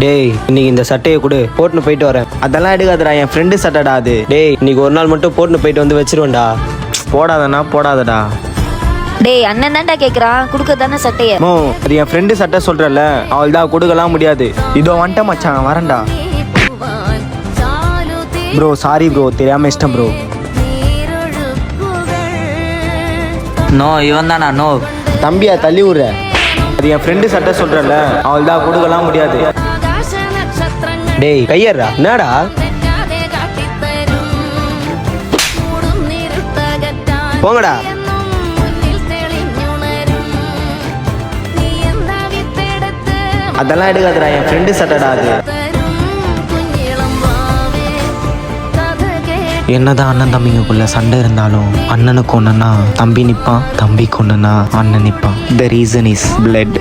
டேய் இன்னைக்கு இந்த சட்டையை கொடு, போட்டுன்னு போயிட்டு வரேன். அதெல்லாம் எடுக்காதடா, என் ஃப்ரெண்டு சட்டைடா அது. டேய் இன்னைக்கு ஒரு நாள் மட்டும் போட்டுன்னு போயிட்டு வந்து வச்சிருவேன்டா. போடாதண்ணா போடாதடா. டேய் அண்ணன் தான்டா கேக்குறான், குடுக்க தானே சட்டைய. மோ அது என் ஃப்ரெண்டு சட்டை சொல்றல, அவள் தான் கொடுக்கலாம் முடியாது. இதோ வந்துட்ட மச்சான், வரேன்டா. ப்ரோ சாரி ப்ரோ, தெரியாம இஷ்டம் ப்ரோ. நோ இவன் தானா? நோ தம்பியா தள்ளி விடுற. அது என் ஃப்ரெண்டு சட்டை சொல்றல, அவள் தான் கொடுக்கலாம் முடியாது. டேய் கையறா, என்னடா? போங்கடா. அதெல்லாம் எடுக்காதடா, என் ஃப்ரெண்டு சட்டைடா அது. என்னதான் அண்ணன் தம்பிங்களுக்குள்ள சண்டை இருந்தாலும் அண்ணனுக்கு ஒன்றுனா தம்பி நிற்பான், தம்பிக்கு ஒன்றுனா அண்ணன் நிற்பான். The reason is blood.